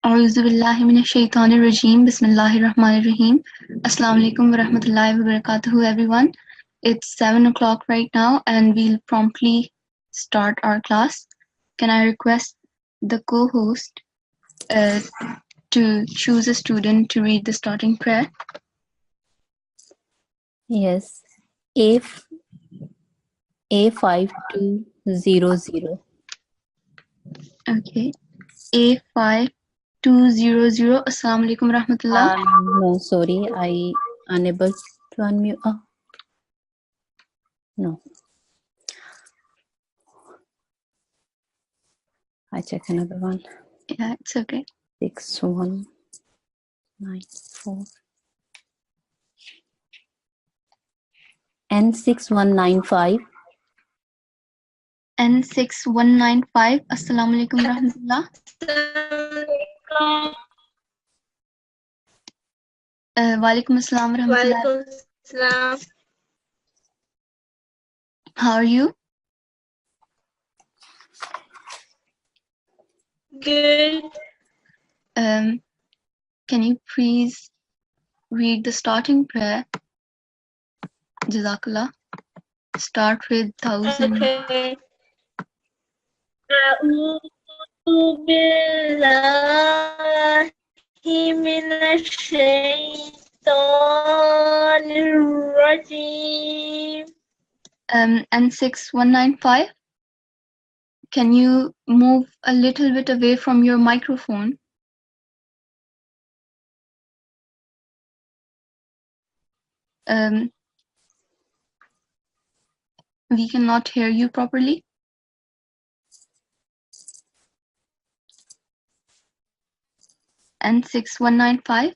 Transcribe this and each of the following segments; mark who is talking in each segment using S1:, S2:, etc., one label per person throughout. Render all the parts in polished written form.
S1: A'udhu billahi minash shaitanir rajim. Bismillahir Rahmanir Rahim. Assalamu alaikum wa rahmatullahi wa barakatuhu, everyone. It's 7 o'clock right now, and we'll promptly start our class. Can I request the co-host to choose a student to read the starting prayer?
S2: Yes. A5200.
S1: Okay. A5200. Assalamu alaikum wa rahmatullah.
S2: No, sorry, I unable to unmute. Oh. No. I check another one.
S1: Yeah, it's okay.
S2: 6194. N6195.
S1: N6195. Assalamu alaikum wa rahmatullah. Walaikum assalam wa rahmatullah. How are you?
S3: Good.
S1: Can you please read the starting prayer? Jazakallah. Start with 1000.
S3: Okay. أعوذ بالله من الشيطان الرجيم.
S1: N6195. Can you move a little bit away from your microphone? We cannot hear you properly. N6195.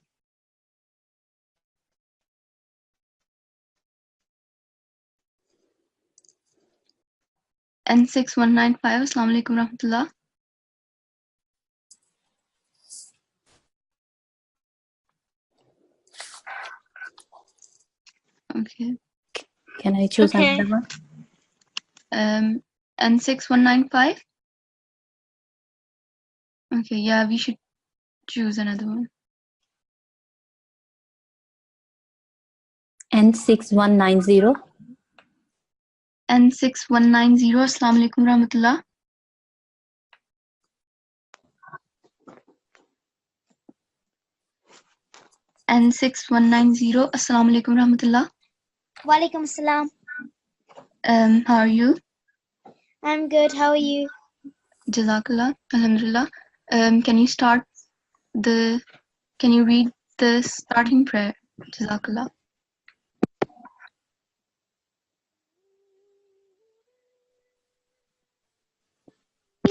S1: N6195. Assalamu alaikum rahmatullah. Okay.
S2: Can I choose
S3: Okay.
S2: another one?
S1: N6195. Okay, yeah, we should choose another one.
S2: N6190.
S1: N6190. Assalamu alaikum rahmatullah. N6190. Assalamu alaikum rahmatullah.
S4: Walaikum assalam.
S1: How are you?
S4: I'm good. How are you?
S1: Jazakallah. Alhamdulillah. Can you read the starting prayer? Jazakallah.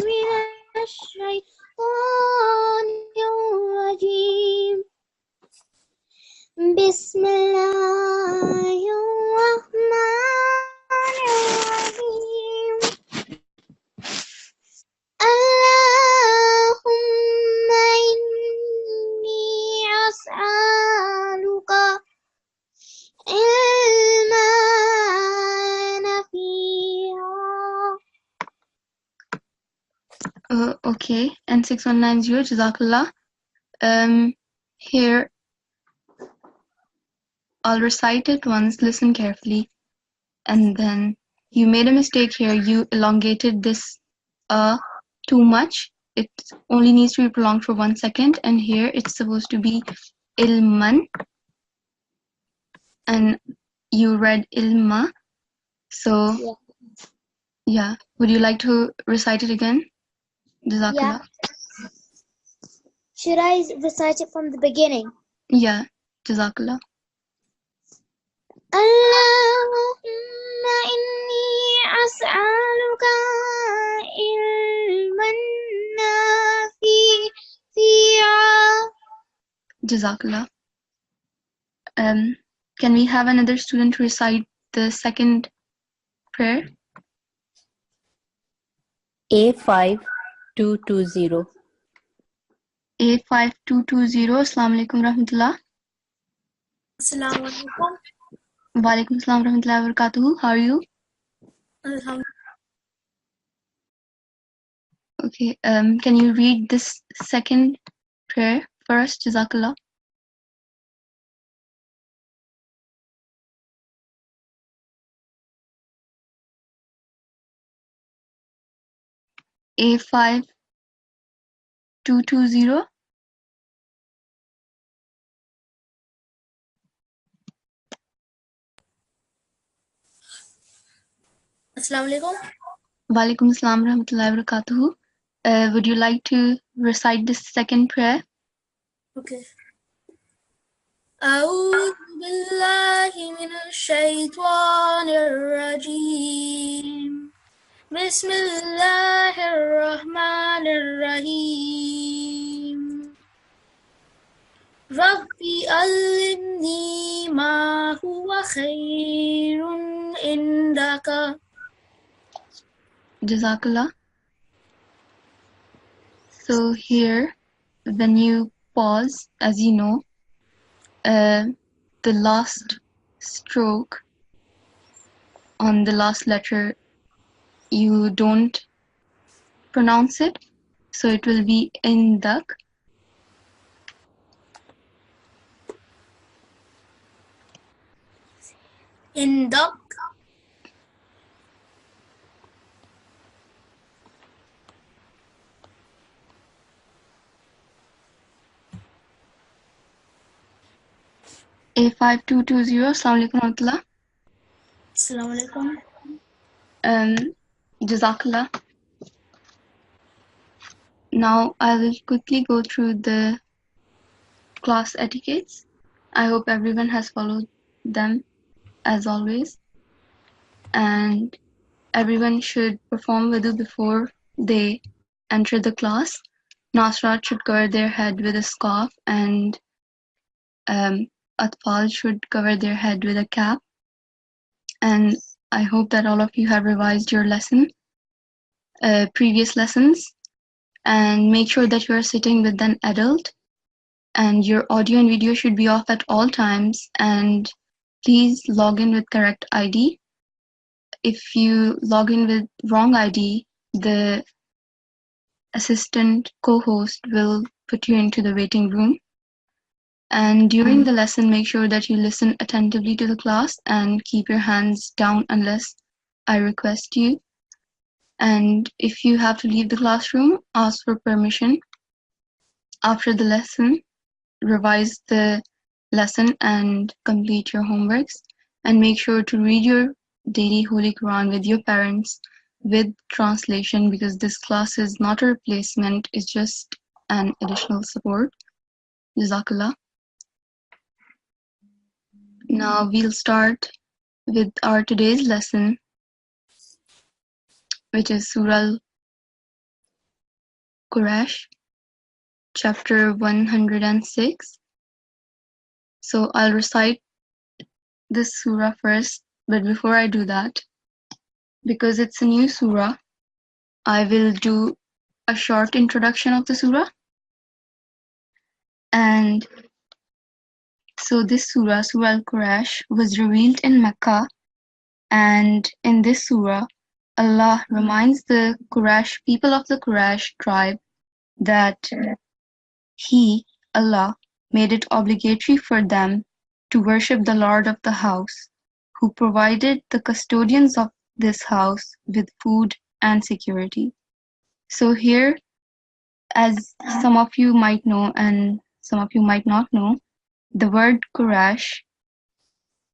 S4: من الشيطان الرجيم. بسم الله الرحمن الرحيم. اللهم إني أسألك علما نافعا.
S1: Okay. N6190. Jazakallah. Here, I'll recite it once. Listen carefully. And then you made a mistake here. You elongated this too much. It only needs to be prolonged for 1 second. And here it's supposed to be ilman. And you read ilma. So, yeah. Would you like to recite it again? Jazakallah.
S4: Yeah. Should I recite it from the beginning?
S1: Yeah. Jazakallah.
S4: اللهم إني أسألك علما نافعا.
S1: Jazakallah. Can we have another student recite the second prayer?
S2: A5220.
S1: A5220. Assalamu alaikum rahmatullah.
S3: Assalamu alaikum.
S1: Walaikum assalam rahmatullahi wa barakatuhu. How are you? Okay. Can you read this second prayer first, Jazakallah. A5220.
S3: Assalamu alaikum.
S1: Walaikum assalam warahmatullahi wabarakatuh. Would you like to recite the second prayer?
S3: Okay. أعوذ بالله من الشيطان الرجيم بسم الله الرحمن الرحيم ربي علمني ما هو خير عندك.
S1: Jazakallah. So here, when you pause, as you know, the last stroke on the last letter, you don't pronounce it, so it will be indak.
S3: عندك.
S1: A5220. Assalamu alaikum warahmatullah.
S3: Assalamu alaikum.
S1: Jazakallah. Now I will quickly go through the class etiquettes. I hope everyone has followed them as always, and everyone should perform wudu before they enter the class. Nasirat should cover their head with a scarf, and Atfal should cover their head with a cap. And I hope that all of you have revised your previous lessons, and make sure that you are sitting with an adult, and your audio and video should be off at all times, and please log in with correct ID. If you log in with wrong ID, the assistant co-host will put you into the waiting room. And during the lesson, make sure that you listen attentively to the class and keep your hands down unless I request you. And if you have to leave the classroom, ask for permission. After the lesson, revise the lesson and complete your homeworks. And make sure to read your daily Holy Quran with your parents with translation, because this class is not a replacement, it's just an additional support. Jazakallah. Now we'll start with our today's lesson, which is Surah Al-Quraysh, chapter 106. So I'll recite this surah first, but before I do that, because it's a new surah, I will do a short introduction of the surah. And so this surah, Surah Al-Quraysh, was revealed in Mecca, and in this surah, Allah reminds the people of the Quraysh tribe, that He, Allah, made it obligatory for them to worship the Lord of the house, who provided the custodians of this house with food and security. So here, as some of you might know and some of you might not know, the word Quraysh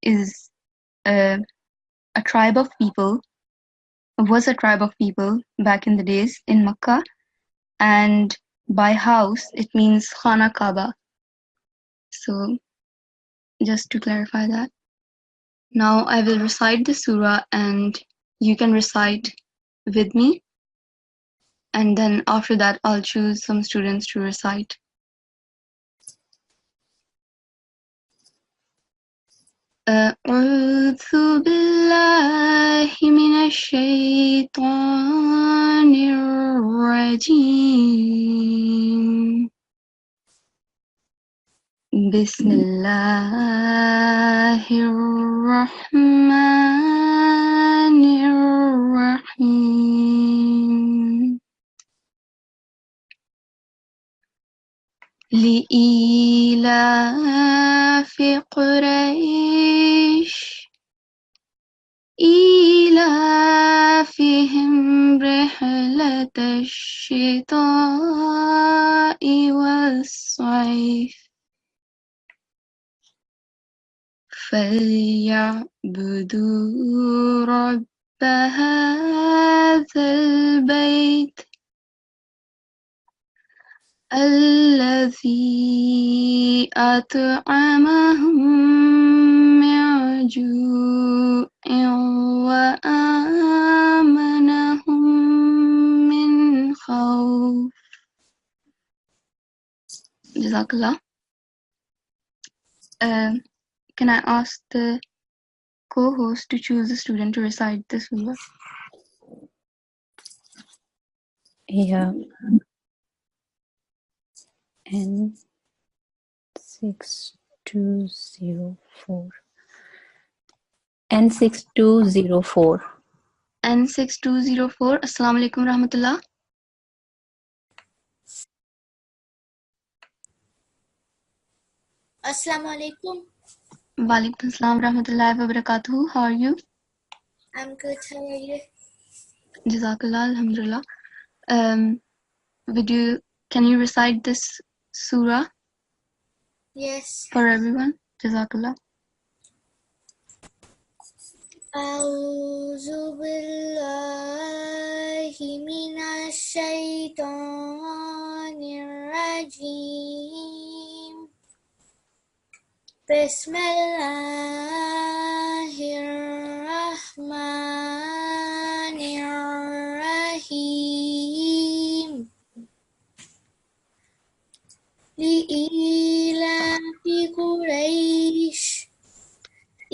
S1: is a tribe of people, was a tribe of people back in the days in Makkah, and by house it means Khana Kaaba. So just to clarify that. Now I will recite the surah and you can recite with me, and then after that I'll choose some students to recite. أعوذ بالله من الشيطان الرجيم بسم الله الرحمن الرحيم لإيلاف قريش إيلافهم رحلة الشتاء والصيف فليعبدوا رب هذا البيت الذي أطعمهم من جوع وآمنهم من خوف. Jazakallah. Can I ask the co-host to choose a student to recite this surah?
S2: Yeah. N6204. N6204.
S1: N6204. Assalamu alaikum rahmatullah.
S3: Assalamu alaikum.
S1: Walaikum assalam rahmatullahi wa barakatuhu. How are you?
S3: I'm good. How are you?
S1: Jazakallah, alhamdulillah. Can you recite this surah
S3: Yes.
S1: for everyone? Jazakallah.
S3: أعوذ بالله من الشيطان الرجيم بسم الله الرحمن الرحيم لإيلاف قريش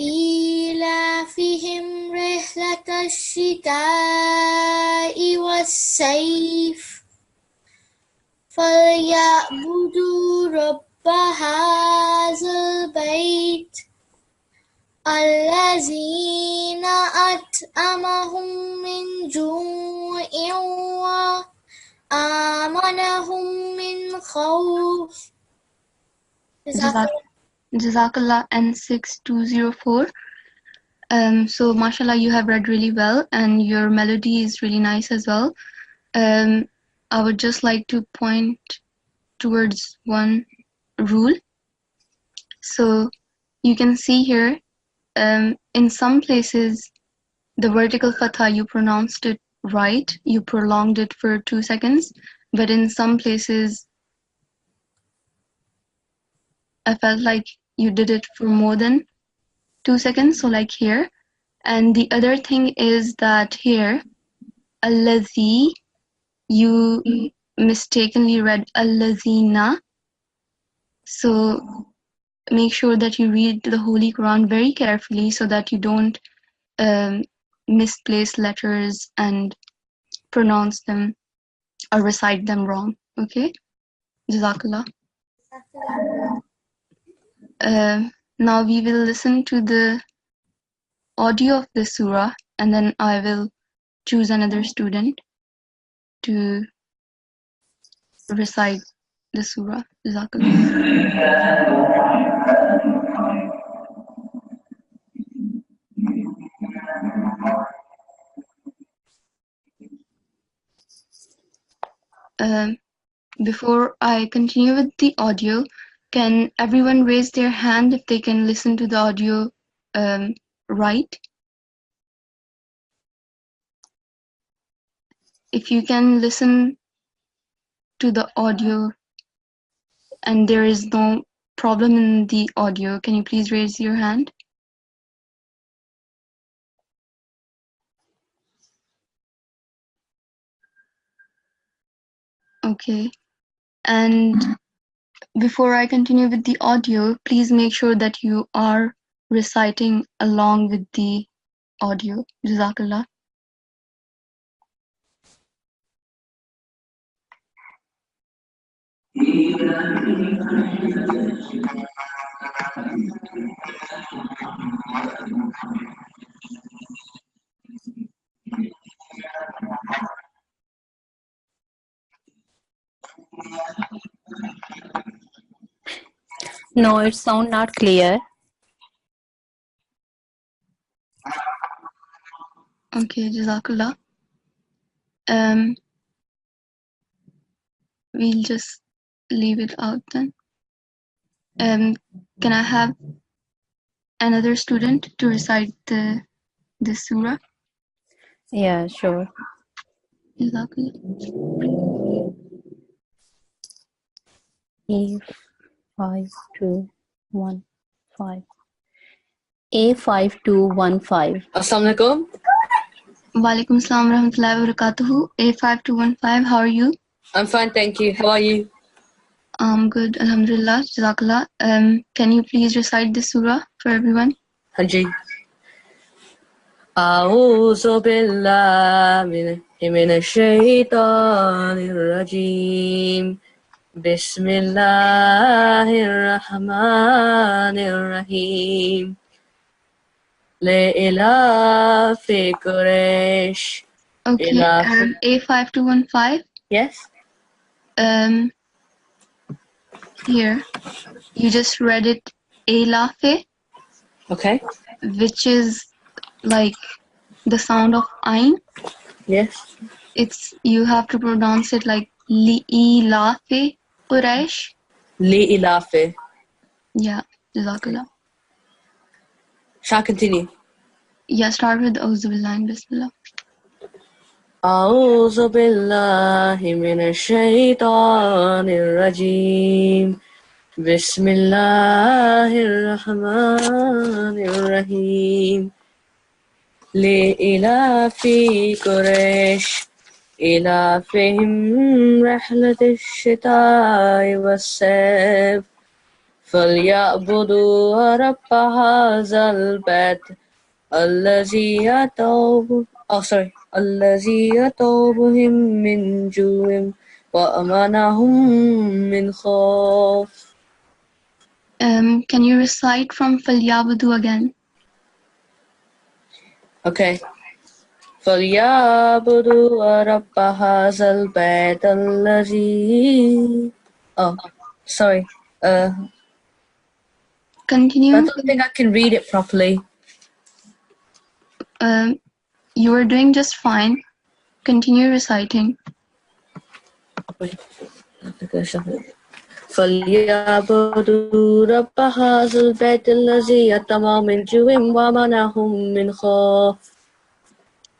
S3: إيلافهم رحلة الشتاء والصيف فليعبدوا رب هذا البيت الذين أطعمهم من جوع وآمنهم من خوف.
S1: Jazakallah. N6204. So mashallah, you have read really well and your melody is really nice as well. I would just like to point towards one rule. So you can see here, in some places, the vertical fatha, you pronounced it right, you prolonged it for 2 seconds, but in some places, I felt like you did it for more than 2 seconds, so like here. And the other thing is that here, allazi, you mistakenly read allazina. So make sure that you read the Holy Quran very carefully so that you don't misplace letters and pronounce them or recite them wrong. Okay? Jazakallah. Now we will listen to the audio of the surah and then I will choose another student to recite the surah. Jazakallah. Before I continue with the audio, can everyone raise their hand if they can listen to the audio right? If you can listen to the audio and there is no problem in the audio, can you please raise your hand? Okay. And before I continue with the audio, please make sure that you are reciting along with the audio. Jazakallah.
S2: No, it sound not clear.
S1: Okay, Jazakallah. We'll just leave it out then. Can I have another student to recite this surah?
S2: Yeah, sure.
S1: Jazakallah.
S2: A5215. A5215.
S5: Assalamualaikum.
S1: Walaikum assalam warahmatullahi wabarakatuh. A5215, how are you?
S5: I'm fine, thank you. How are you?
S1: Good, alhamdulillah, Jazakallah. Can you please recite this surah for everyone?
S5: Hanji. أعوذ بالله من الشيطان الرجيم بسم الله الرحمن الرحيم لإلاف قريش
S1: Okay,
S5: إلاف
S1: A5215.
S5: Yes?
S1: Here, you just read it Elafe,
S5: Okay.
S1: which is like the sound of Ain.
S5: Yes.
S1: You have to pronounce it like Li'ilafe Quraish.
S5: لإلاف.
S1: Yeah, Jazakallah.
S5: Shall I continue?
S1: Yeah, start with Auzu Billahi Bismillah.
S5: أعوذ بالله من الشيطان الرجيم بسم الله الرحمن الرحيم لإلاف قريش إلافهم رحلة الشتاء والصيف فليعبدوا رب هذا البيت الذي يطوبهم من جوع وأمنهم من خوف.
S1: Can you recite from Falyabudu again?
S5: Okay. فليعبدوا رب هذا البيت الذي sorry.
S1: Continue.
S5: I don't think I can read it properly.
S1: You are doing just fine. Continue reciting.
S5: فليعبدوا رب هذا البيت الذي يطعمهم من جوع وآمنهم من خوف.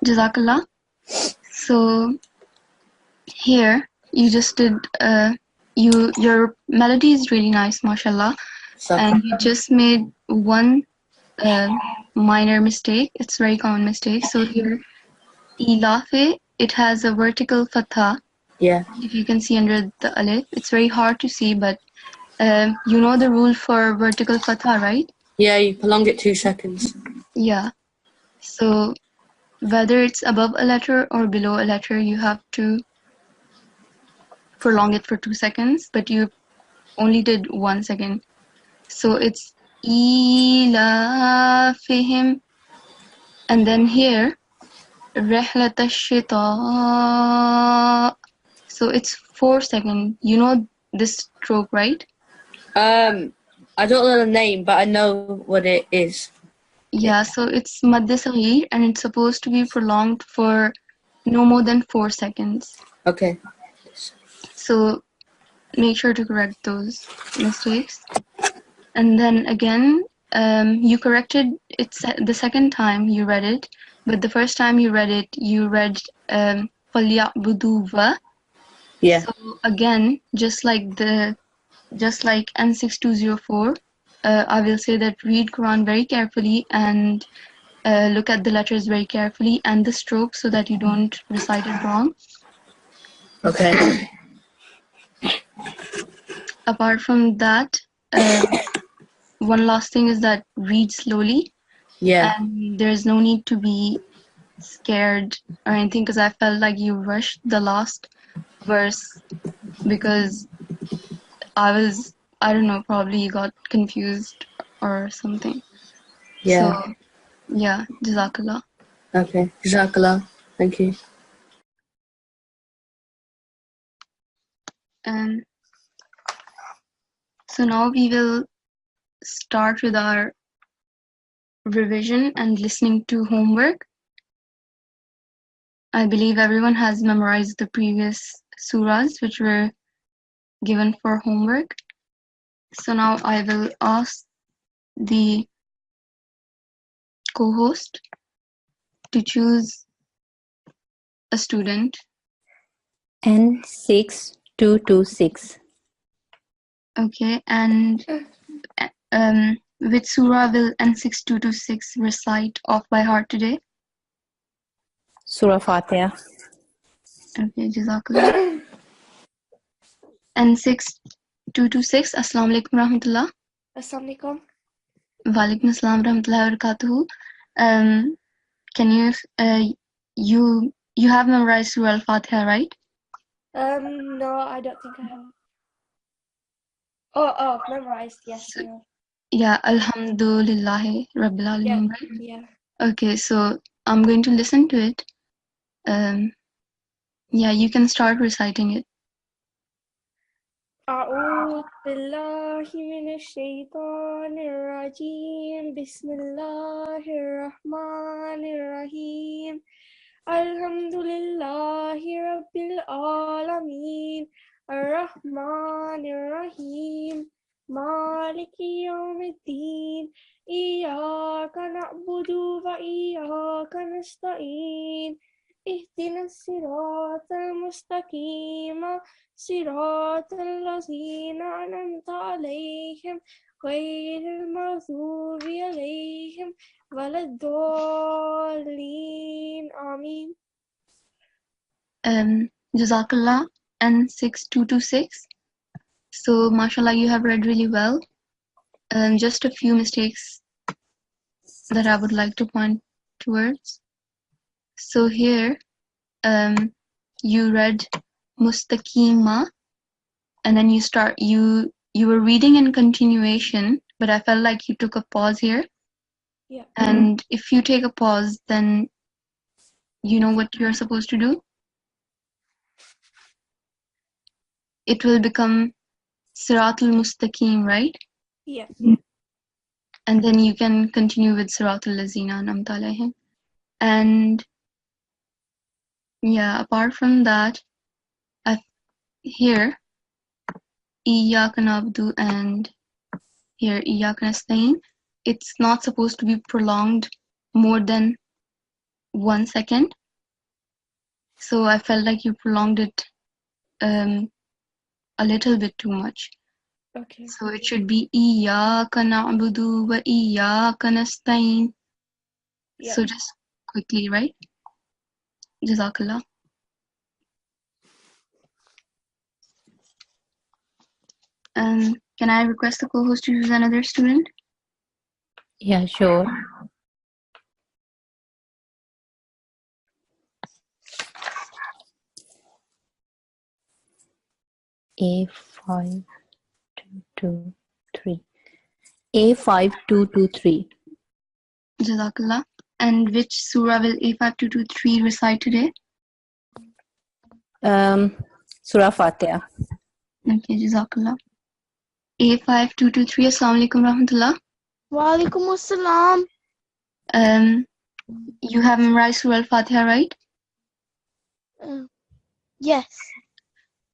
S1: Jazakallah. So here you just did your melody is really nice, mashallah. And you just made one minor mistake. It's a very common mistake. So here Ilafe, it has a vertical fatha.
S5: Yeah.
S1: If you can see under the alif, it's very hard to see, but you know the rule for vertical fatha, right?
S5: Yeah, you prolong it 2 seconds.
S1: Yeah. So whether it's above a letter or below a letter, you have to prolong it for 2 seconds, but you only did 1 second. So it's ilafihim, and then here rihlat ash-shita. So it's 4 seconds. You know this stroke, right?
S5: I don't know the name, but I know what it is.
S1: Yeah, so it's madd saghir, and it's supposed to be prolonged for no more than 4 seconds.
S5: Okay.
S1: So make sure to correct those mistakes. And then again, you corrected it the second time you read it, but the first time you read فَلْيَعْبُدُوا va.
S5: Yeah.
S1: So again, just like N6204, I will say that read Quran very carefully and look at the letters very carefully and the stroke so that you don't recite it wrong.
S5: Okay.
S1: Apart from that, one last thing is that read slowly.
S5: Yeah.
S1: And there's no need to be scared or anything, because I felt like you rushed the last verse because I don't know, probably you got confused or something.
S5: Yeah.
S1: So, yeah, Jazakallah.
S5: Okay. Jazakallah. Thank you.
S1: And so now we will start with our revision and listening to homework. I believe everyone has memorized the previous surahs which were given for homework. So now I will ask the co-host to choose a student.
S2: N6 226.
S1: Okay, and which surah will N6226 recite off by heart today?
S2: Surah Fatiha.
S1: Okay, Jazakallah. N6226, Assalamu alaikum rahmatullah.
S6: Assalamu alaikum.
S1: Walaikum assalam rahmatullahi wa barakatuhu. Can you have memorized Surah Al-Fatiha, right?
S6: No, I don't think I have. Oh, memorized. Yes, I have.
S1: Yeah, Alhamdulillahi Rabbil Alameen, right?
S6: Yeah.
S1: Okay, so I'm going to listen to it. Yeah, you can start reciting it.
S6: أعوذ بالله من الشيطان الرجيم بسم الله الرحمن الرحيم الحمد لله رب العالمين الرحمن الرحيم مالك يوم الدين إياك نعبد وإياك نستعين اهدنا الصراط المستقيم صراط الذين أنعمت عليهم غير المغضوب عليهم ولا الضالين آمين.
S1: Jazakallah. N6226. So, mashallah, you have read really well. Just a few mistakes that I would like to point towards. So here, you read mustaqima, and then you were reading in continuation, but I felt like you took a pause here.
S6: Yeah.
S1: And if you take a pause, then you know what you're supposed to do? It will become Siratul Mustaqim, right?
S6: Yeah.
S1: And then you can continue with Siratul Lazina An'amta alayhim. And yeah, apart from that, here, Iyyaka na'budu and here, Iyyaka nasta'in, it's not supposed to be prolonged more than 1 second. So I felt like you prolonged it a little bit too much.
S6: Okay.
S1: So it should be Iyyaka na'budu wa Iyyaka nasta'in.
S6: Yeah.
S1: So just quickly, right? Jazakallah. Can I request the co-host to choose another student?
S2: Yeah, sure. A5223. A5223.
S1: Jazakallah. And which surah will A5223 recite today?
S2: Surah Fatiha.
S1: Okay, Jazakallah. A5223, Assalamu alaikum rahmatullah.
S4: Wa alaikum assalam.
S1: You have memorized Surah Al-Fatiha, right?
S4: Yes.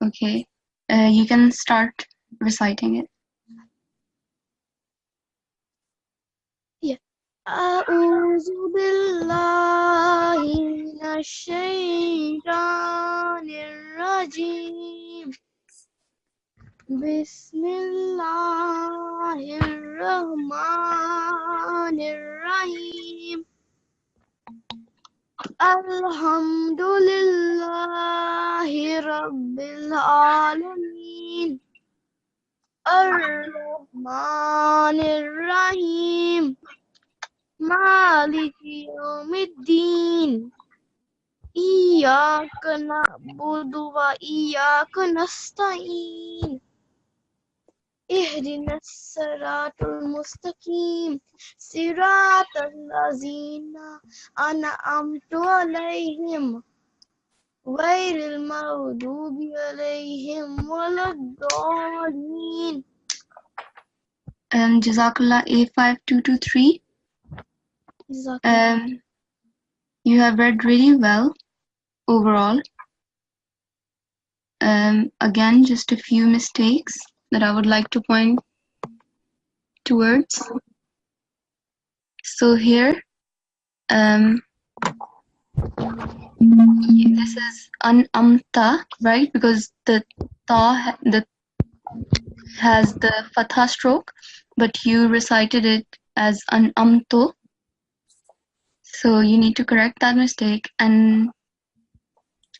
S1: Okay. You can start reciting it.
S4: أعوذ بالله من الشيطان الرجيم بسم الله الرحمن الرحيم الحمد لله رب العالمين الرحمن الرحيم مالك يوم الدين إياك نعبد وإياك نستعين اهدنا الصراط المستقيم صراط الذين أنعمت عليهم غير المغضوب عليهم ولا الضالين
S1: Jazakallah A5223.
S4: Jazakallah.
S1: You have read really well overall. Again, just a few mistakes that I would like to point towards. So here, this is an-amta, right? Because the ta has the fatha stroke, but you recited it as an-amto. So you need to correct that mistake. And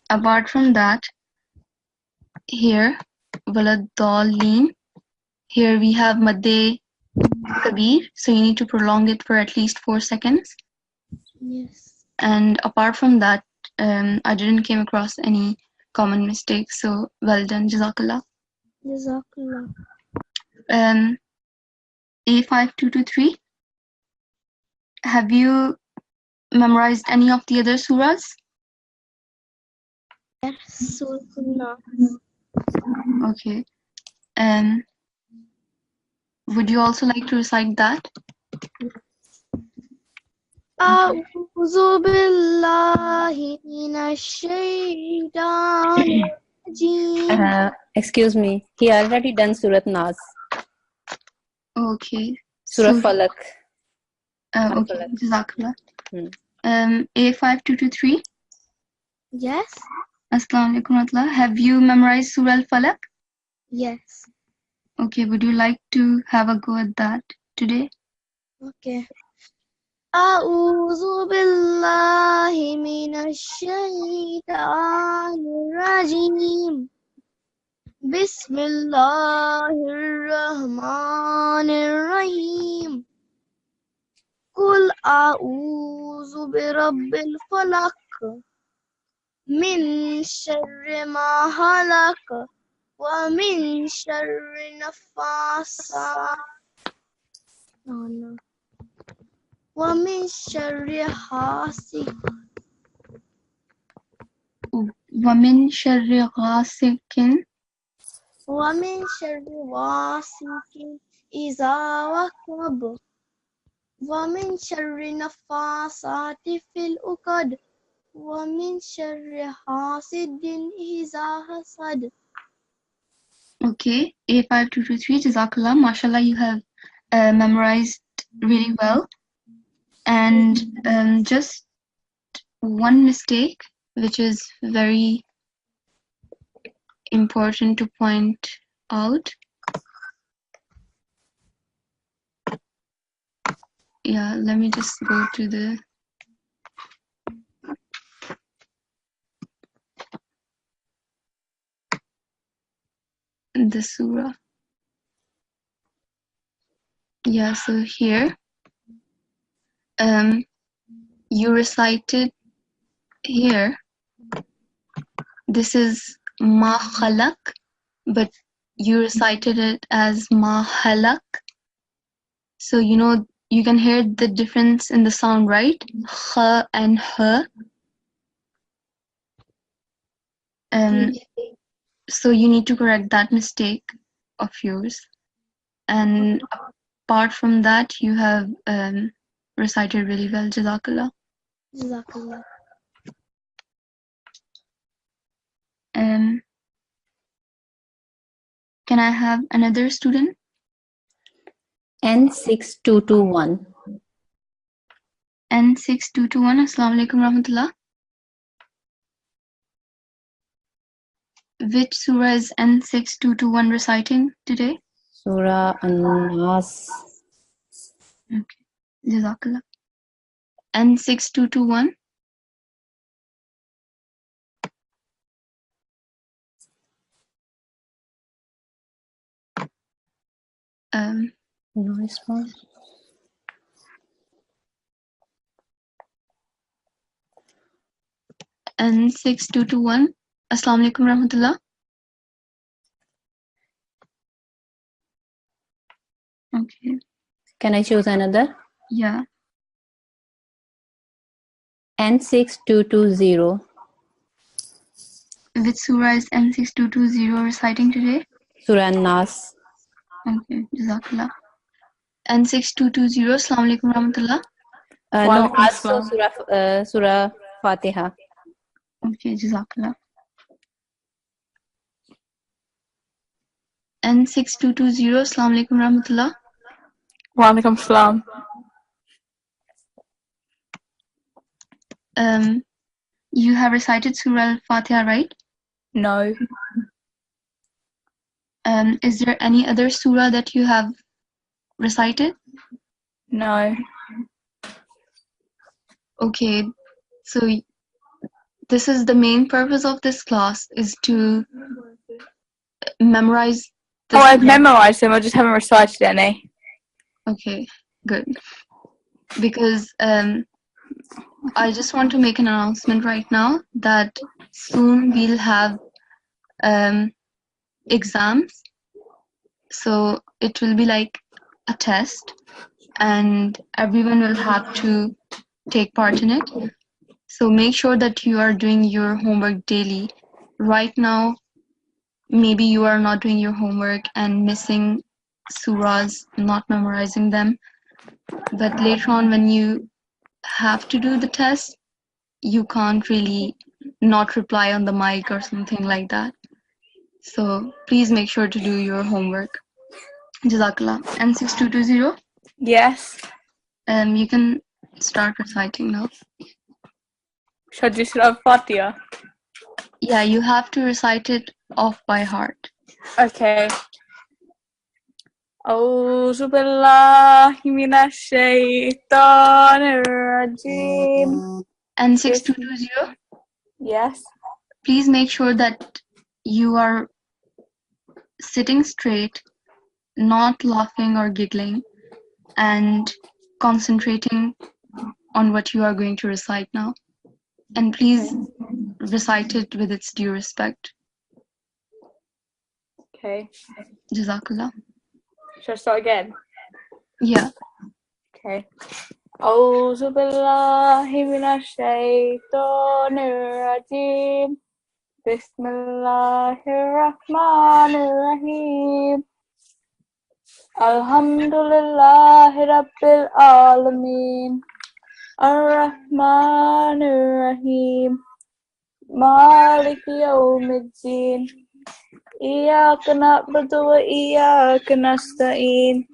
S1: apart from that, here, waladdaleen, here we have madde kabir, so you need to prolong it for at least 4 seconds.
S4: Yes.
S1: And apart from that, I didn't came across any common mistakes, so well done, Jazakallah.
S4: Jazakallah.
S1: A5223, have you memorized any of the other surahs?
S4: Yes. Surah.
S1: Okay. Would you also like to recite that?
S4: أعوذ بالله من الشيطان الرجيم.
S2: Excuse me. He already done Surat Nas.
S1: Okay.
S2: Surah Falak.
S1: Okay,
S2: Falak.
S1: Jazakallah. A5223,
S4: Yes.
S1: Assalamu alaikum warahmatullah. Have you memorized Surah Al-Falaq?
S4: Yes.
S1: Okay, would you like to have a go at that today?
S4: Okay. أعوذ بالله من الشيطان الرجيم. بسم الله الرحمن الرحيم. قل أعوذ برب الفلق من شر ما خلق ومن شر النفاثات ومن شر حاسد
S1: وَمِن شَرِّ غَاسِقٍ
S4: ومن شر غاسق إذا وقب ومن شر النفاثات في العقد ومن شر حاسد إذا حسد.
S1: Okay, A5223, Jazakallah. MashaAllah, you have memorized really well. And just one mistake, which is very important to point out. Yeah, let me just go to the surah. Yeah, so here, you recited here, this is ma khalaq, but you recited it as ma halak. So you know, you can hear the difference in the sound, right? Kha and ha. So you need to correct that mistake of yours. And apart from that, you have recited really well. Jazakallah.
S4: Jazakallah.
S1: Can I have another student?
S2: N6221.
S1: N6221. Assalamu alaikum warahmatullah. Which surah is N6221 reciting today?
S2: Surah An-Nas.
S1: Okay. Jazakallah. N6221.
S2: No response.
S1: N6221. Assalamu alaikum warahmatullah. Okay.
S2: Can I choose another?
S1: Yeah.
S2: N6220.
S1: Which surah is N6220 reciting today?
S2: Surah An-Nas.
S1: Okay. Jazakallah. N6220, Assalamu alaikum warahmatullah.
S2: No,
S6: Walaikum
S2: also
S6: assalam.
S2: Surah Fatiha.
S1: Okay, Jazakallah. N6220, Assalamu alaikum warahmatullah.
S6: Walaikum assalam.
S1: You have recited Surah Al-Fatiha, right?
S6: No.
S1: Is there any other surah that you have recited?
S6: No.
S1: Okay, so this is the main purpose of this class, is to memorize the
S6: I've
S1: surah.
S6: memorized them, I just haven't recited any.
S1: Okay, good. Because I just want to make an announcement right now that soon we'll have exams. So it will be like a test and everyone will have to take part in it. So make sure that you are doing your homework daily. Right now, maybe you are not doing your homework and missing surahs, not memorizing them. But later on, when you have to do the test, you can't really not reply on the mic or something like that. So please make sure to do your homework. Jazakallah. N6220,
S6: Yes.
S1: you can start reciting now.
S6: Should I do Surah Fatiha?
S1: Yeah, you have to recite it off by heart.
S6: Okay. أعوذ بالله من الشيطان الرجيم.
S1: N6220,
S6: Yes.
S1: please make sure that you are sitting straight, not laughing or giggling, and concentrating on what you are going to recite now. And please recite it with its due respect.
S6: Okay.
S1: Jazakallah.
S6: Should I start again?
S1: Yeah.
S6: Okay. أعوذ بالله من الشيطان الرجيم. بسم الله الرحمن الرحيم. الحمد لله رب العالمين. الرحمن الرحيم. مالك يوم الدين. إياك نعبد وإياك نستعين.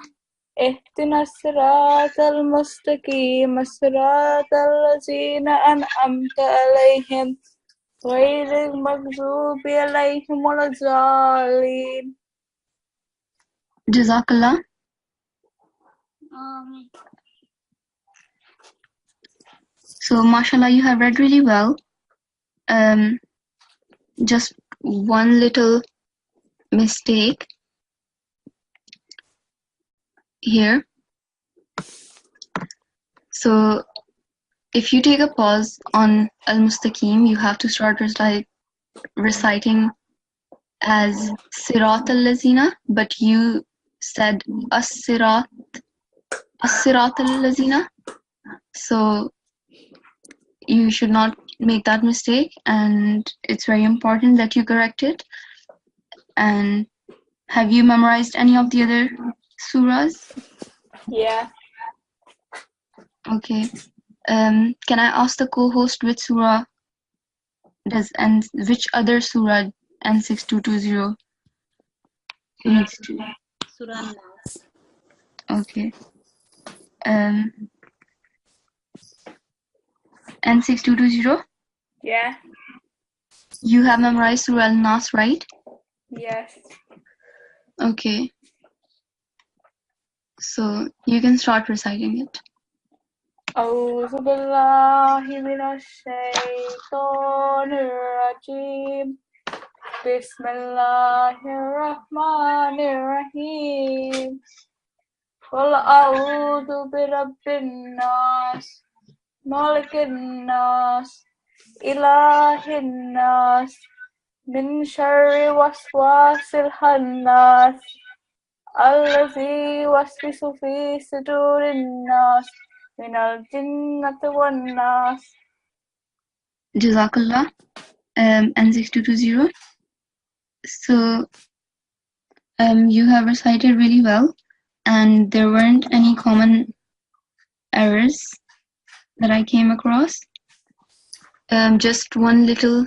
S6: اهدنا الصراط المستقيم صراط الذين أنعمت عليهم غير المغضوب عليهم ولا الضالين.
S1: Jazakallah. So, mashallah, you have read really well. Just one little mistake here. So, if you take a pause on Al-Mustaqim, you have to start reciting as Sirat al-Lazina, but you said As-Sirat al-Lazina. So, you should not make that mistake, and it's very important that you correct it. And have you memorized any of the other surahs?
S6: Yeah.
S1: Okay. Can I ask the co-host which surah and which other surah N6220 needs to?
S2: Surah Nas.
S1: Okay. N6220,
S6: Yeah.
S1: you have memorized Surah Al-Nas, right?
S6: Yes.
S1: Okay. So you can start reciting it.
S6: أعوذ بالله من الشيطان الرجيم. بسم الله الرحمن الرحيم. قل أعوذ برب الناس ملك الناس إله الناس من شر وسواس الخناس الذي يوسوس في صدور الناس من الجنة والناس.
S1: Jazakallah. N6220. So you have recited really well. and there weren't any common errors that I came across. Just one little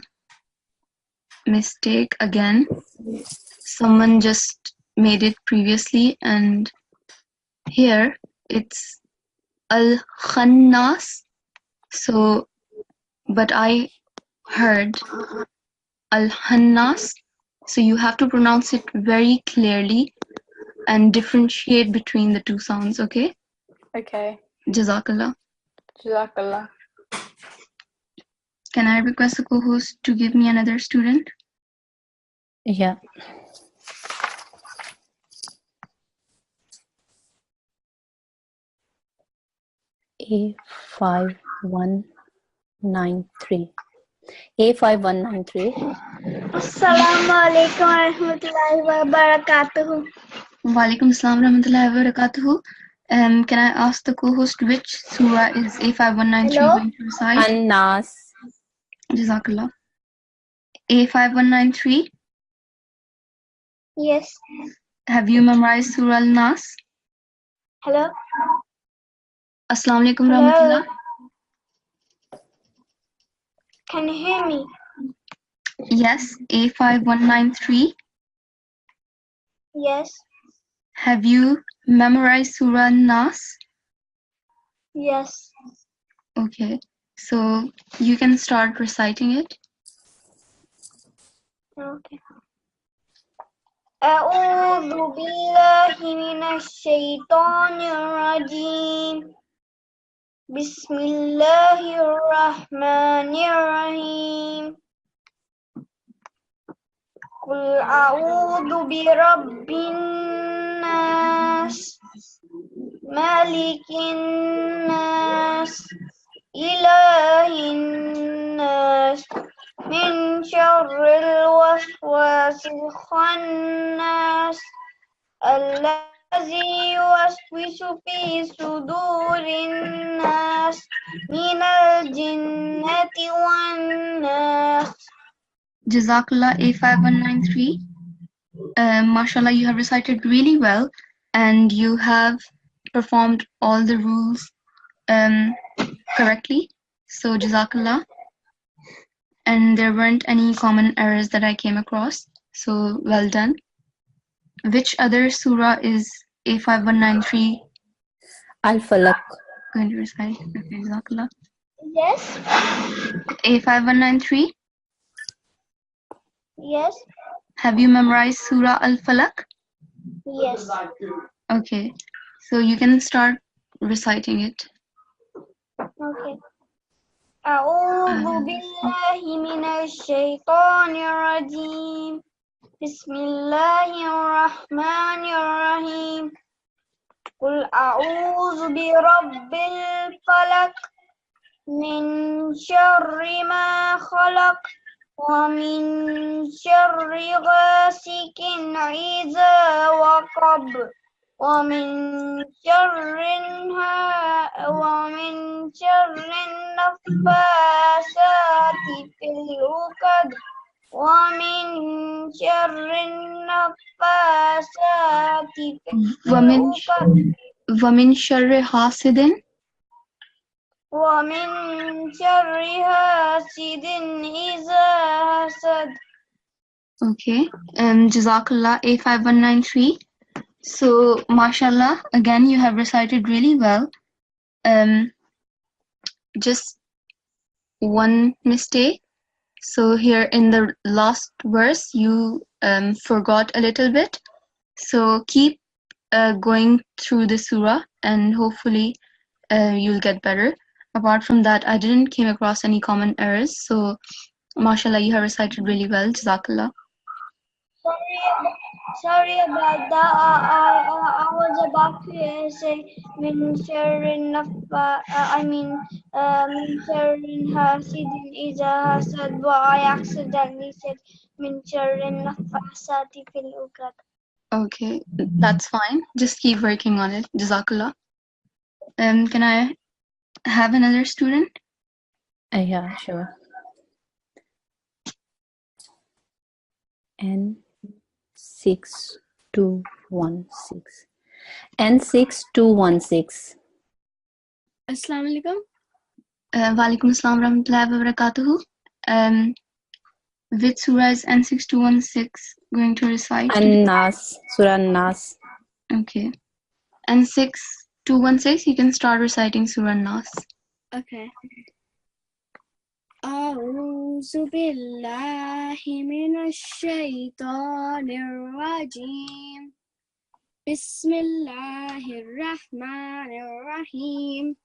S1: mistake again. Someone just made it previously, and here it's Al-Khannas. So, but I heard Al-Hannas. So you have to pronounce it very clearly and differentiate between the two sounds, okay?
S6: Okay.
S1: Jazakallah.
S6: Jazakallah.
S1: Can I request the co-host to give me another student?
S2: Yeah. A5193. A5193.
S4: Assalamu alaikum warahmatullahi wabarakatuh.
S1: Walaikum assalam warahmatullahi wabarakatuh. Can I ask the co-host which surah is A5193
S4: Hello?
S1: going to recite?
S2: An-Nas.
S1: Jazakallah. A5193,
S4: Yes.
S1: have you memorized Surah Al-Nas?
S4: Hello?
S1: Assalamu alaikum
S4: Hello?
S1: rahmatullah.
S4: Can you hear me?
S1: Yes, A5193.
S4: Yes.
S1: Have you memorized Surah Al-Nas?
S4: Yes.
S1: Okay, so you can start reciting it.
S4: Okay. أعوذ بالله من الشيطان الرجيم. بسم الله الرحمن الرحيم. قل أعوذ برب الناس مالك الناس إله الناس من شر الوسواس الخناس الذي يوسوس في صدور الناس من الجنة والناس.
S1: Jazakallah A5193. Mashallah, you have recited really well and you have performed all the rules correctly. So Jazakallah. And there weren't any common errors that I came across. So well done. Which other surah is A5193
S2: Al-Falaq.
S1: going to recite? Okay, Jazakallah.
S4: Yes.
S1: A5193,
S4: Yes.
S1: have you memorized Surah Al-Falaq?
S4: Yes.
S1: Okay, so you can start reciting it.
S4: Okay. أعوذ بالله من الشيطان الرجيم. بسم الله الرحمن الرحيم. قل أعوذ برب الفلق من شر ما خلق ومن شر غاسق إذا وقب ومن شر النفاسات في العقد ومن شر النفاسات في العقد
S1: ومن شر حاسد
S4: ومن شر حاسد إذا حسد.
S1: Okay, Jazakallah A5193. So, mashallah, again, you have recited really well. Just one mistake. So here in the last verse, you forgot a little bit. So keep going through the surah and hopefully you'll get better. Apart from that, I didn't came across any common errors. So, mashallah, you have recited really well. Jazakallah.
S4: Sorry about that. I was about to say min sharrin min sharrin hasidin iza hasad, but I accidentally said min sharrin nafasati fil uqad.
S1: Okay, that's fine. Just keep working on it. Jazakallah. Can I have another student?
S2: Yeah, sure. N6216. N6216.
S7: Assalamu alaikum.
S1: Walaikum assalam warahmatullahi wabarakatuh. Which surah is N6216 going to recite today?
S2: An-Nas, Surah An-Nas.
S1: Okay. N6216, you can start reciting Surah Nas.
S7: Okay. أعوذ بالله من الشيطان الرجيم بسم الله الرحمن الرحيم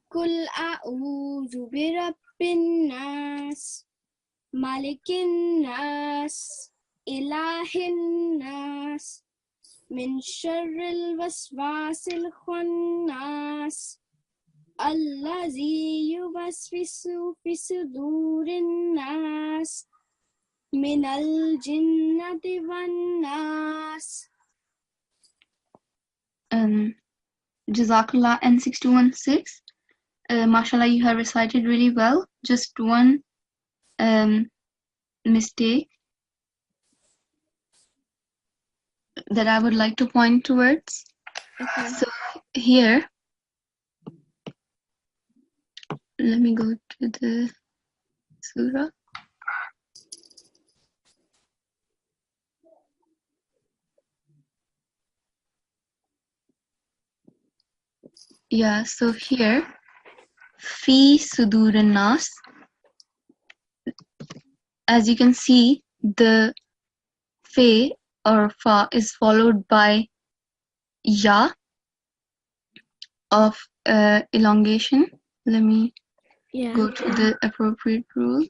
S7: قل أعوذ برب الناس ملك الناس إله الناس من شر الوسواس الخناس الذي يوسوس في صدور الناس من الجنة والناس.
S1: Jazakallah. N6216. Mashallah, you have recited really well. Just one mistake that I would like to point towards.
S7: Okay.
S1: So here, let me go to the surah. Yeah, so here, fi sudurin nas. As you can see, the fe or fa is followed by ya of elongation. Let me go to the appropriate rule.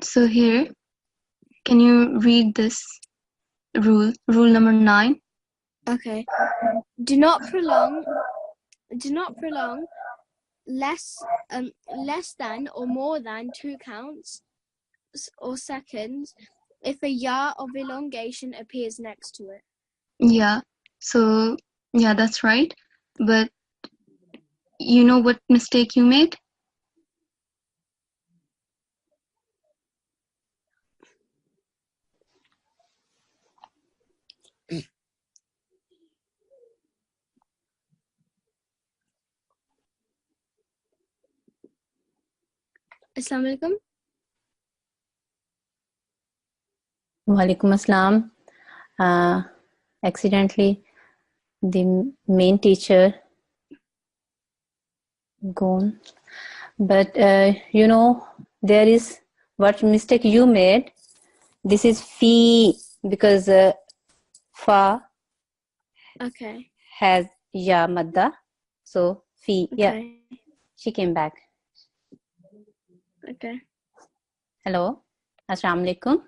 S1: So here, can you read this rule? Rule number 9.
S7: Okay. Do not prolong less than or more than 2 counts or seconds if a ya of elongation appears next to it.
S1: Yeah, so yeah, that's right. But you know what mistake you made?
S7: Assalamu alaikum.
S2: Walaikum assalam. Accidentally, the main teacher gone. But you know, there is what mistake you made. This is fi because fa
S7: Okay.
S2: has ya madda. So fi, yeah,
S7: Okay.
S2: she came back.
S7: Okay.
S2: Hello, assalamu alaikum.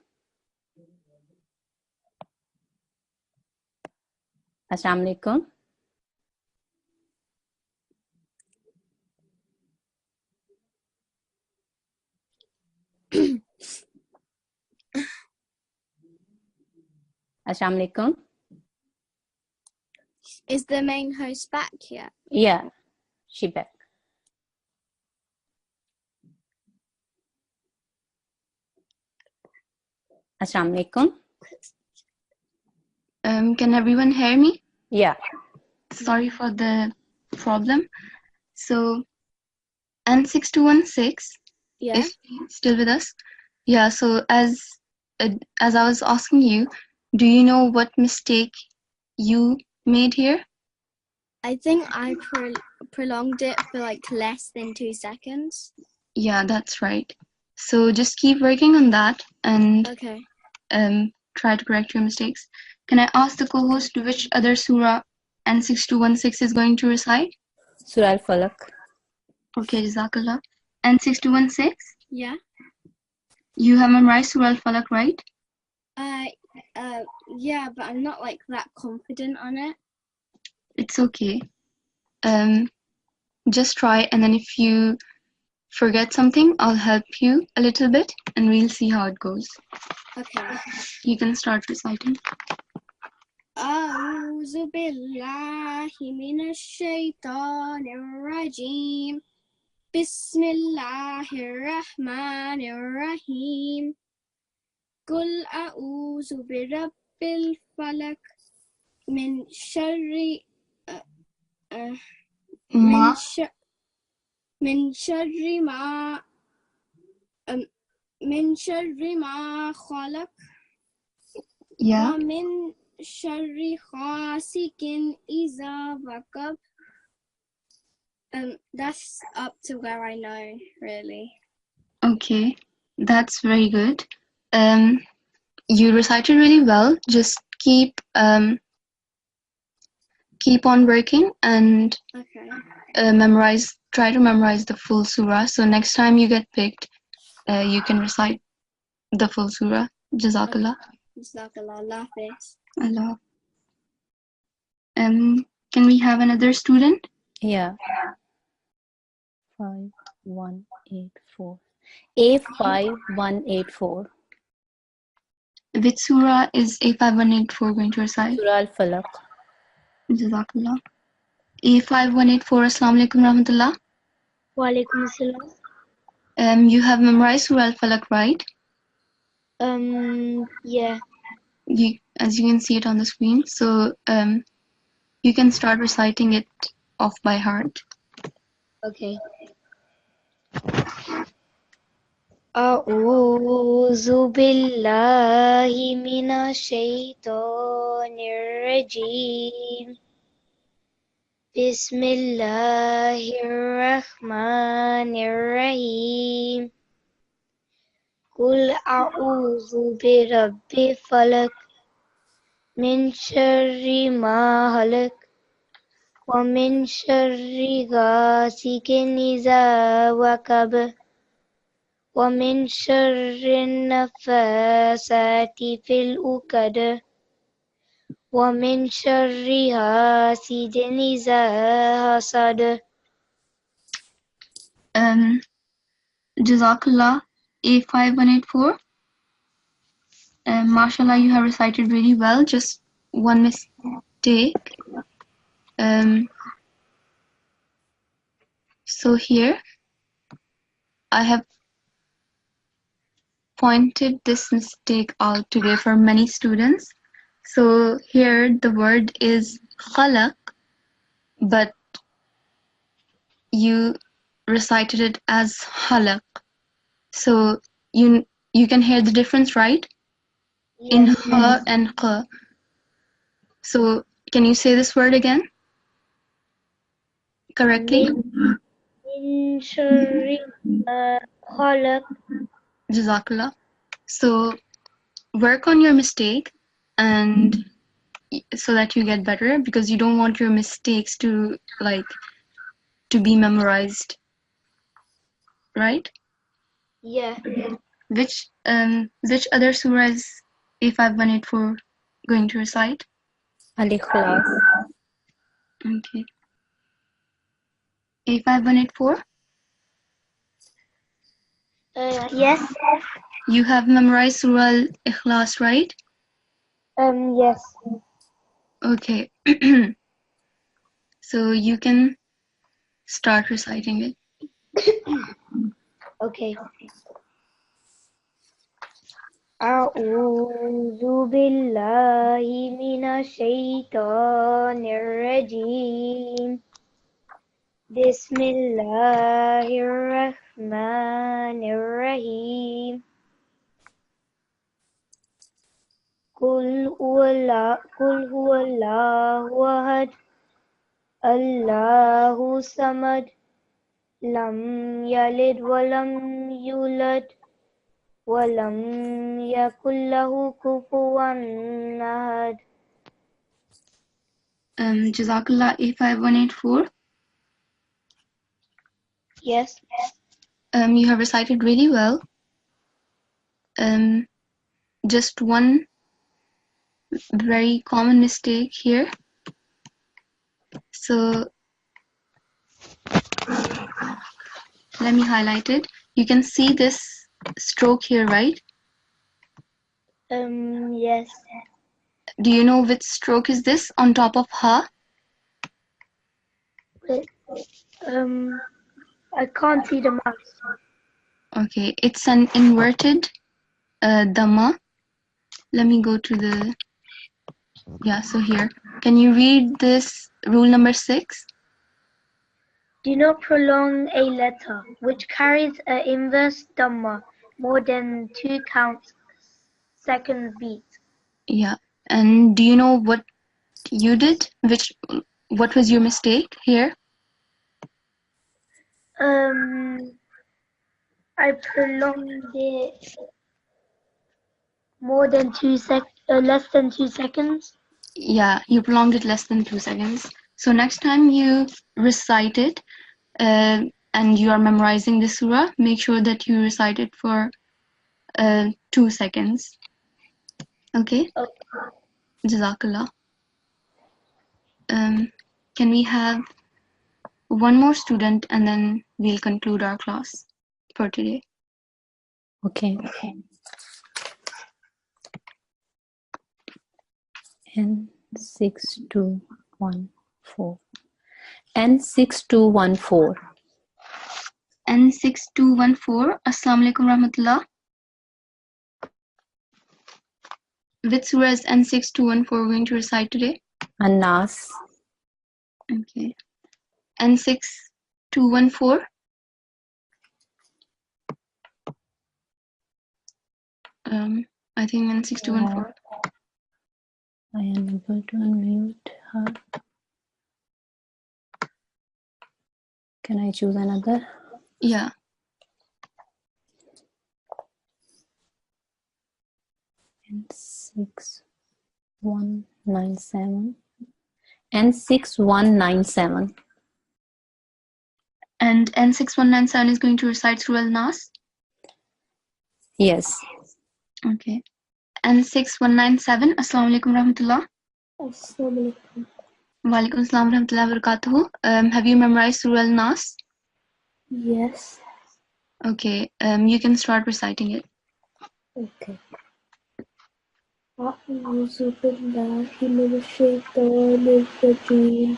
S2: Assalamu alaikum. Assalamu alaikum.
S7: Is the main host back yet?
S2: Yeah, she back. Assalamu alaikum.
S1: Can everyone hear me?
S2: Yeah.
S1: Sorry for the problem. So N6216,
S7: Yeah.
S1: if you're still with us. Yeah, so as I was asking you, do you know what mistake you made here?
S7: I think I prolonged it for like less than 2 seconds.
S1: Yeah, that's right. So just keep working on that and
S7: Okay.
S1: try to correct your mistakes. Can I ask the co-host which other surah N6216 is going to recite?
S2: Surah Al-Falaq.
S1: Okay, Jazakallah. N6216,
S7: Yeah.
S1: you have memorized Surah Al-Falaq, right?
S7: Yeah, but I'm not like that confident on it.
S1: It's okay. Just try, and then if you forget something, I'll help you a little bit, and we'll see how it goes.
S7: Okay.
S1: You can start reciting.
S7: أعوذ بالله من الشيطان الرجيم بسم الله الرحمن الرحيم قل أعوذ برب الفلق من شر
S1: Ma.
S7: من شر ما من شر ما خلق
S1: Yeah.
S7: ومن شر غاسق إذا وقب. That's up to where I know, really.
S1: Okay, that's very good. You recited really well. Just keep on working and
S7: Okay.
S1: try to memorize the full surah. So next time you get picked, you can recite the full surah. Jazakallah.
S7: Jazakallah. Allah Hafiz.
S1: Allah. Can we have another student?
S2: Yeah. 5184. A5184.
S1: Which surah is A5184 going to recite?
S2: Surah Al-Falaq.
S1: Jazakallah. A5184, Assalamu alaikum rahmatullah.
S4: Wa alaikum assalam.
S1: You have memorized Surah Al-Falaq, right?
S4: Yeah.
S1: As you can see it on the screen. So you can start reciting it off by heart.
S4: Okay. أعوذ بالله من الشيطان الرجيم بسم الله الرحمن الرحيم قل أعوذ برب الفلق من شر ما خلق ومن شر غاسق إذا وقب ومن شر النفاثات في العقد ومن شر حاسد إذا حسد.
S1: Jazakallah. A5184. Mashallah, you have recited really well. Just one mistake. So here I have pointed this mistake out today for many students. So here the word is khalaq, but you recited it as halaq. So you can hear the difference, right? In ha and qa. So can you say this word again correctly?
S4: من شر ما خلق.
S1: Jazakallah. So work on your mistake and so that you get better, because you don't want your mistakes to be memorized, right?
S4: Yeah.
S1: Which other surah is A5184 going to recite?
S2: Al-Ikhlas.
S1: Okay. A5184,
S4: Yes.
S1: you have memorized Surah Al-Ikhlas, right?
S4: Yes.
S1: Okay. So you can start reciting it.
S4: Okay. أعوذ بالله من الشيطان الرجيم بسم الله الرحمن الرحيم قل هو الله أحد الله الصمد لم يلد ولم يولد ولم يكن له كفوا أحد.
S1: Jazakallah. A5184,
S4: Yes.
S1: you have recited really well. Just one very common mistake here. So let me highlight it. You can see this stroke here, right?
S4: Yes.
S1: Do you know which stroke is this on top of ha?
S4: I can't see the mouse.
S1: Okay, it's an inverted dhamma. let me go to the, yeah, so here. Can you read this rule number 6?
S4: Do not prolong a letter which carries an inverse dhamma more than 2 counts second beat.
S1: Yeah. And do you know what you did? What was your mistake here?
S4: I prolonged it more than less than 2 seconds.
S1: Yeah, you prolonged it less than 2 seconds. So next time you recite it and you are memorizing the surah, make sure that you recite it for 2 seconds. Okay? Jazakallah. Can we have one more student and then we'll conclude our class for today?
S2: Okay. N6214. N6214.
S1: N6214. Assalamu alaikum rahmatullah. Which surah is N6214 going to recite today?
S2: An-Nas.
S1: Okay. N6214. I think N6214.
S2: I am able to unmute her. Can I choose another?
S1: Yeah.
S2: N6197. N6197.
S1: And N6197 is going to recite Surah Al-Nas?
S2: Yes.
S1: Okay. N6197. Assalamu alaikum rahmatullah.
S4: Assalamu alaikum.
S1: Wa alaikum assalam rahmatullahi wa barakatuhu. Have you memorized Surah Al-Nas?
S4: Yes.
S1: Okay. You can start reciting it.
S4: Okay. أعوذ بالله من الشيطان الرجيم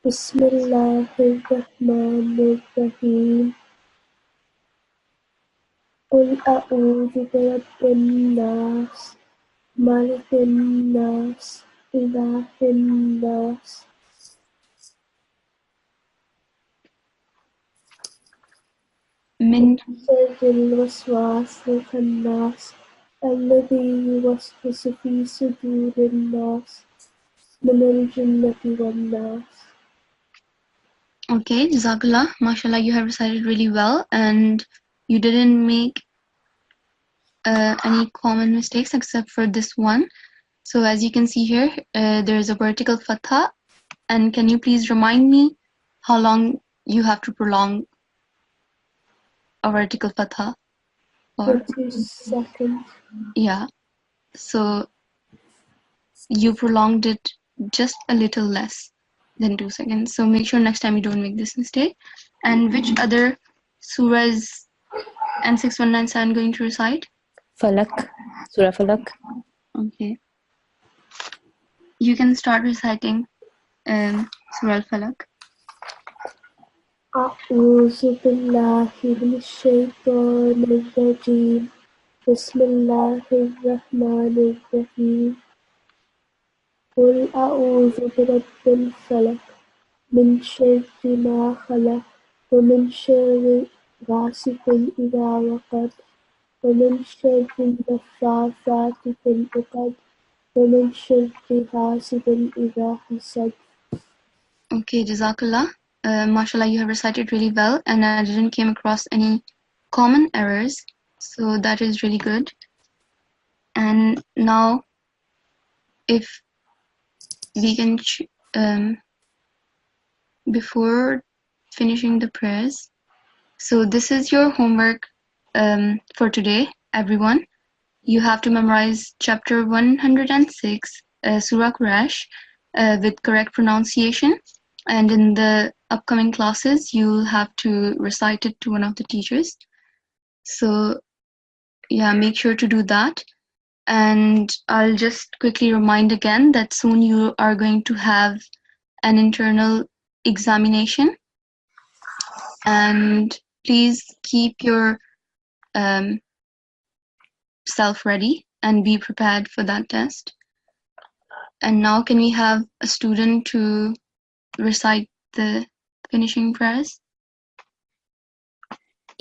S4: بسم الله الرحمن الرحيم قل أعوذ برب الناس ملك الناس إله الناس
S1: من
S4: شر الوسواس الخناس الذي يوسوس في صدور الناس من الجنة والناس.
S1: Okay, Jazakallah. MashaAllah, you have recited really well and you didn't make any common mistakes except for this one. So as you can see here, there is a vertical fatha. And can you please remind me how long you have to prolong a vertical fatha?
S4: For 2 seconds.
S1: Yeah. So you prolonged it just a little less than 2 seconds. So make sure next time you don't make this mistake. And which other surah is N6197 going to recite?
S2: Falak. Surah Falak.
S1: Okay. You can start reciting Surah Al-Falaq.
S4: أعوذ بالله من الشيطان الرجيم بسم الله الرحمن الرحيم قل أعوذ برب الفلق من شر ما خلق ومن شر غاسق إذا وقب ومن شر النفاثات في العقد ومن شر حاسد إذا حسد.
S1: Okay, Jazakallah. MashaAllah, you have recited really well and I didn't came across any common errors. So that is really good. And now if we can, before finishing the prayers, so this is your homework for today, everyone. You have to memorize chapter 106, Surah Quraysh, with correct pronunciation. And in the upcoming classes, you'll have to recite it to one of the teachers. So yeah, make sure to do that. And I'll just quickly remind again that soon you are going to have an internal examination. And please keep your self ready and be prepared for that test. And now can we have a student to recite the finishing prayers?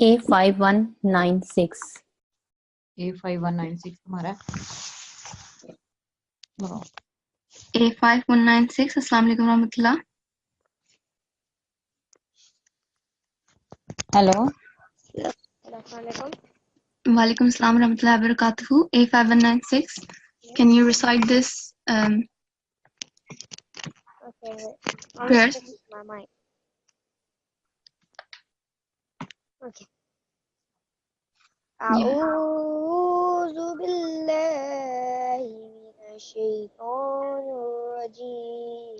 S2: A5196.
S8: A5196 हमारा
S1: A5196. Assalamu alaikum warahmatullah.
S8: Hello.
S1: Walaikum assalam warahmatullahi wabarakatuh. A5196. Can you recite this
S9: Okay,
S1: prayers?
S9: my mic. Okay. أعوذ بالله من الشيطان الرجيم.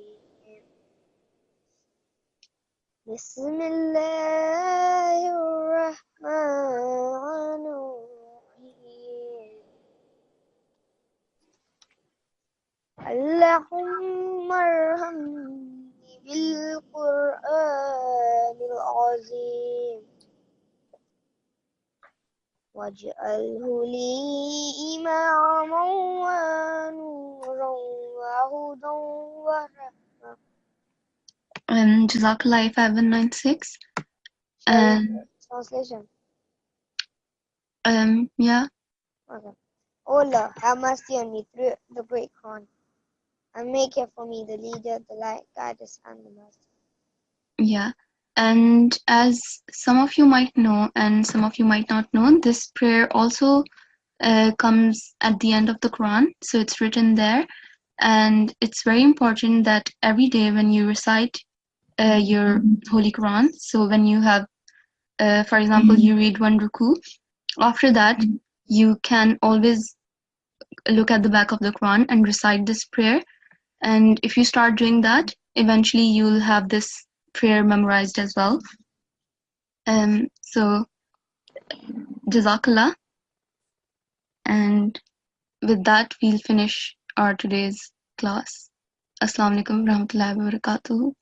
S9: بسم الله الرحمن الرحيم. اللهم ارحمني بالقرآن العظيم واجعله لي إماما ونورا وهدى ورحمة.
S1: Jazakallah A5196. And
S9: Translation.
S1: yeah.
S9: Okay. O Allah, have mercy on me through the great Quran, and make it for me the leader, the light, guidance, and the mercy.
S1: Yeah, and as some of you might know and some of you might not know, this prayer also comes at the end of the Quran, so it's written there, and it's very important that every day when you recite your Holy Quran, so when you have, for example, you read one ruku, after that you can always look at the back of the Quran and recite this prayer, and if you start doing that, eventually you'll have this prayer memorized as well. So Jazakallah, and with that we'll finish our today's class. Assalamu alaikum warahmatullahi wabarakatuh.